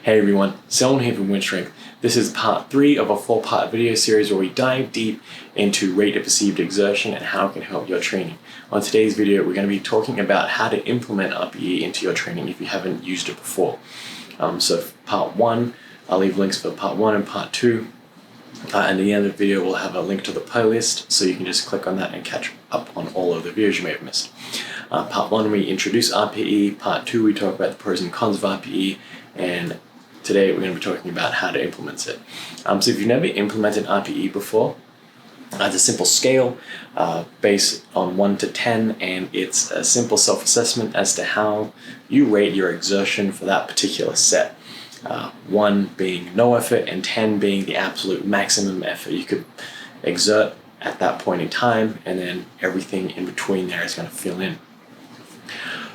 Hey everyone, Selwyn here from Wynn. This is part 3 of a 4-part video series where we dive deep into rate of perceived exertion and how it can help your training. On today's video, we're going to be talking about how to implement RPE into your training if you haven't used it before. So for part 1, I'll leave links for part 1 and part 2. And at the end of the video, we'll have a link to the playlist, so you can just click on that and catch up on all of the videos you may have missed. Part 1, we introduce RPE. Part 2, we talk about the pros and cons of RPE. And today, we're going to be talking about how to implement it. So if you've never implemented RPE before, it's a simple scale based on 1 to 10, and it's a simple self-assessment as to how you rate your exertion for that particular set. 1 being no effort and 10 being the absolute maximum effort you could exert at that point in time, and then everything in between there is going to fill in.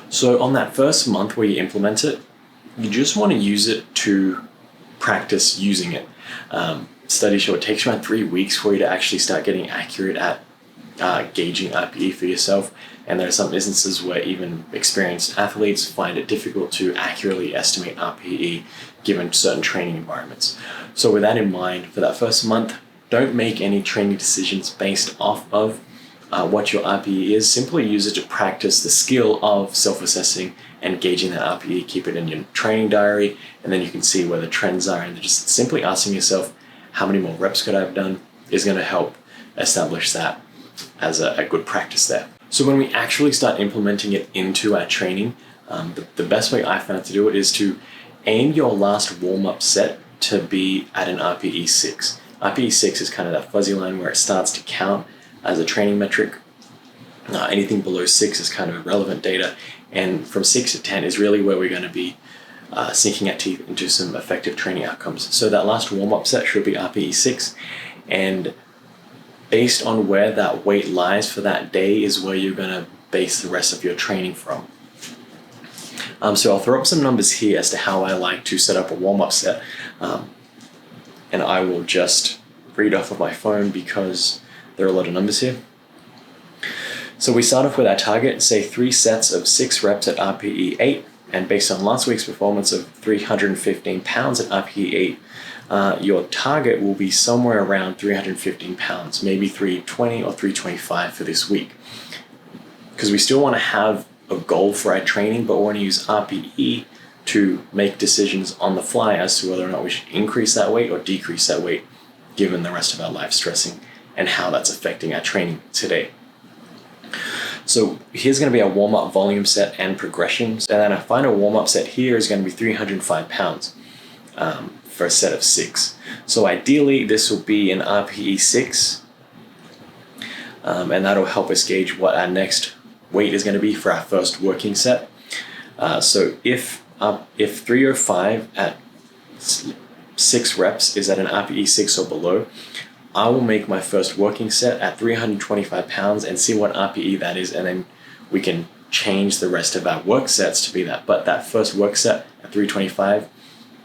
So on that first month where you implement it, you just want to use it to practice using it. Studies show it takes around 3 weeks for you to actually start getting accurate at gauging RPE for yourself, and there are some instances where even experienced athletes find it difficult to accurately estimate RPE given certain training environments. So with that in mind, for that first month, don't make any training decisions based off of what your RPE is. Simply use it to practice the skill of self-assessing and gauging that RPE. Keep it in your training diary, and then you can see where the trends are, and just simply asking yourself, how many more reps could I have done, is going to help establish that as a good practice there. So when we actually start implementing it into our training, the best way I found to do it is to aim your last warm-up set to be at an RPE 6. RPE 6 is kind of that fuzzy line where it starts to count as a training metric. Anything below 6 is kind of irrelevant data, and from 6 to 10 is really where we're going to be sinking our teeth into some effective training outcomes. So that last warm-up set should be RPE 6, and based on where that weight lies for that day is where you're going to base the rest of your training from. So I'll throw up some numbers here as to how I like to set up a warm-up set, and I will just read off of my phone because there are a lot of numbers here. So we start off with our target, say 3 sets of 6 reps at RPE 8, and based on last week's performance of 315 pounds at RPE 8, your target will be somewhere around 315 pounds, maybe 320 or 325 for this week. Because we still want to have a goal for our training, but we want to use RPE to make decisions on the fly as to whether or not we should increase that weight or decrease that weight, given the rest of our life stressing and how that's affecting our training today. So here's going to be our warm-up volume set and progressions, and then our final warm-up set here is going to be 305 pounds for a set of 6. So ideally this will be an RPE 6, and that'll help us gauge what our next weight is going to be for our first working set. So if 305 at 6 reps is at an RPE 6 or below, I will make my first working set at 325 pounds and see what RPE that is, and then we can change the rest of our work sets to be that. But that first work set at 325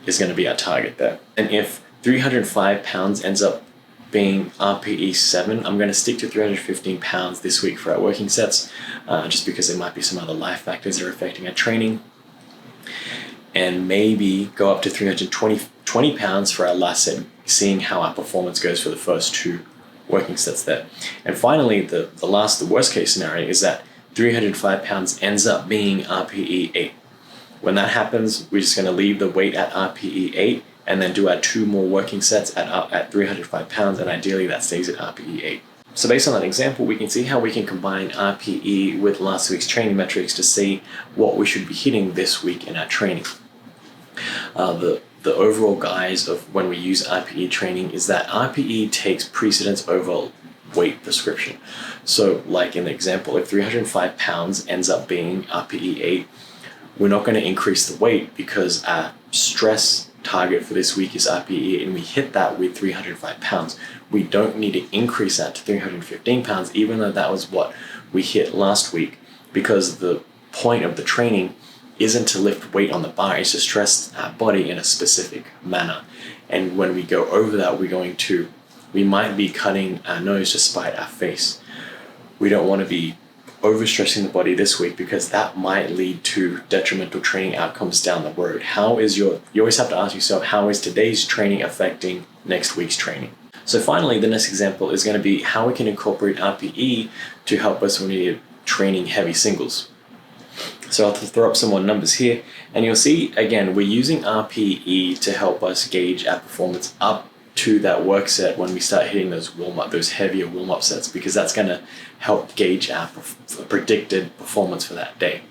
is going to be our target there. And if 305 pounds ends up being RPE 7, I'm going to stick to 315 pounds this week for our working sets, just because there might be some other life factors that are affecting our training, and maybe go up to 320 pounds for our last set, seeing how our performance goes for the first 2 working sets there. And finally, the worst case scenario is that 305 pounds ends up being RPE 8. When that happens, we're just going to leave the weight at RPE 8 and then do our 2 more working sets at 305 pounds, and ideally that stays at RPE 8. So based on that example, we can see how we can combine RPE with last week's training metrics to see what we should be hitting this week in our training. The overall guise of when we use RPE training is that RPE takes precedence over weight prescription. So like in the example, if 305 pounds ends up being RPE 8, we're not going to increase the weight because our stress target for this week is RPE, and we hit that with 305 pounds. We don't need to increase that to 315 pounds, even though that was what we hit last week, because the point of the training isn't to lift weight on the bar, it's to stress our body in a specific manner. And when we go over that, we might be cutting our nose to spite our face. We don't want to be overstressing the body this week, because that might lead to detrimental training outcomes down the road. You always have to ask yourself, how is today's training affecting next week's training? So finally, the next example is going to be how we can incorporate RPE to help us when we're training heavy singles. So I'll throw up some more numbers here, and you'll see, again, we're using RPE to help us gauge our performance up to that work set when we start hitting those heavier warm-up sets, because that's going to help gauge our predicted performance for that day.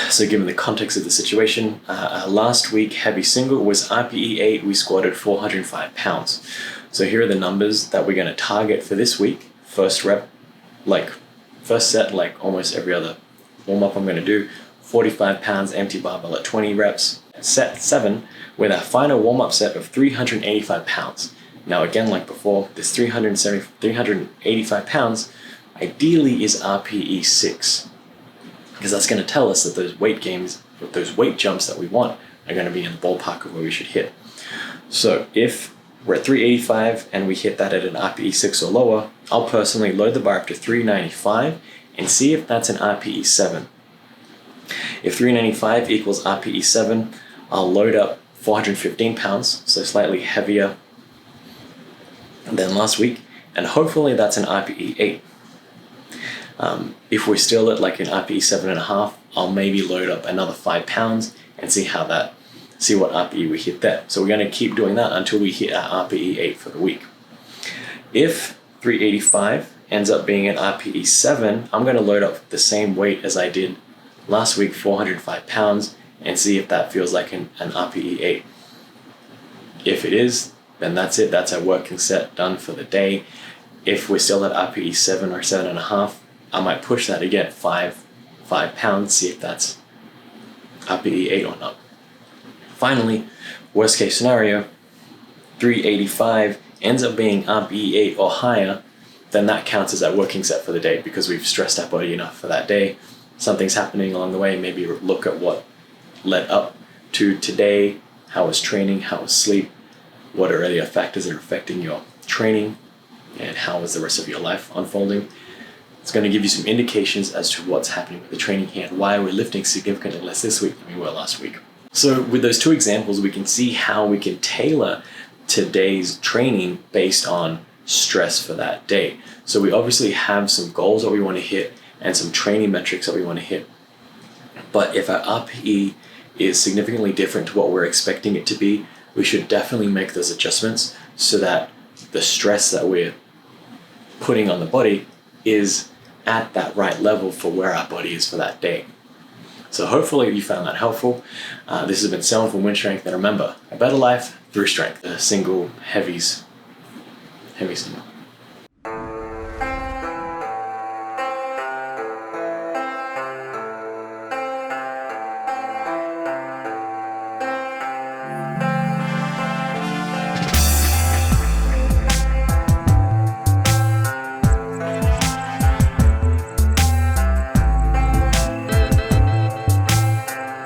So given the context of the situation, last week heavy single was RPE 8, we squatted 405 pounds. So here are the numbers that we're going to target for this week. First set, like almost every other warm-up I'm going to do, 45 pounds empty barbell at 20 reps. Set 7 with our final warm-up set of 385 pounds. Now again, like before, this 385 pounds ideally is RPE 6, because that's going to tell us that those weight jumps that we want are going to be in the ballpark of where we should hit. So if we're at 385 and we hit that at an RPE 6 or lower, I'll personally load the bar up to 395 and see if that's an RPE 7. If 395 equals RPE 7, I'll load up 415 pounds, so slightly heavier than last week, and hopefully that's an RPE 8. If we're still at like an RPE 7.5, I'll maybe load up another 5 pounds and see what RPE we hit there. So we're going to keep doing that until we hit our RPE 8 for the week. If 385 ends up being an RPE 7, I'm going to load up the same weight as I did last week, 405 pounds, and see if that feels like an RPE 8. If it is, then that's it. That's our working set done for the day. If we're still at RPE 7 or 7.5, I might push that again, 5 pounds, see if that's RPE 8 or not. Finally, worst case scenario, 385 ends up being RPE 8 or higher, then that counts as our working set for the day, because we've stressed our body enough for that day. Something's happening along the way, maybe look at what led up to today, how was training, how was sleep, what are the factors that are affecting your training, and how is the rest of your life unfolding. It's going to give you some indications as to what's happening with the training here and why we're lifting significantly less this week than we were last week. So with those two examples, we can see how we can tailor today's training based on stress for that day. So we obviously have some goals that we want to hit and some training metrics that we want to hit. But if our RPE is significantly different to what we're expecting it to be, we should definitely make those adjustments so that the stress that we're putting on the body is at that right level for where our body is for that day. So hopefully you found that helpful. This has been Selwyn from Wynn Strength, and remember, a better life through strength. Heavy single.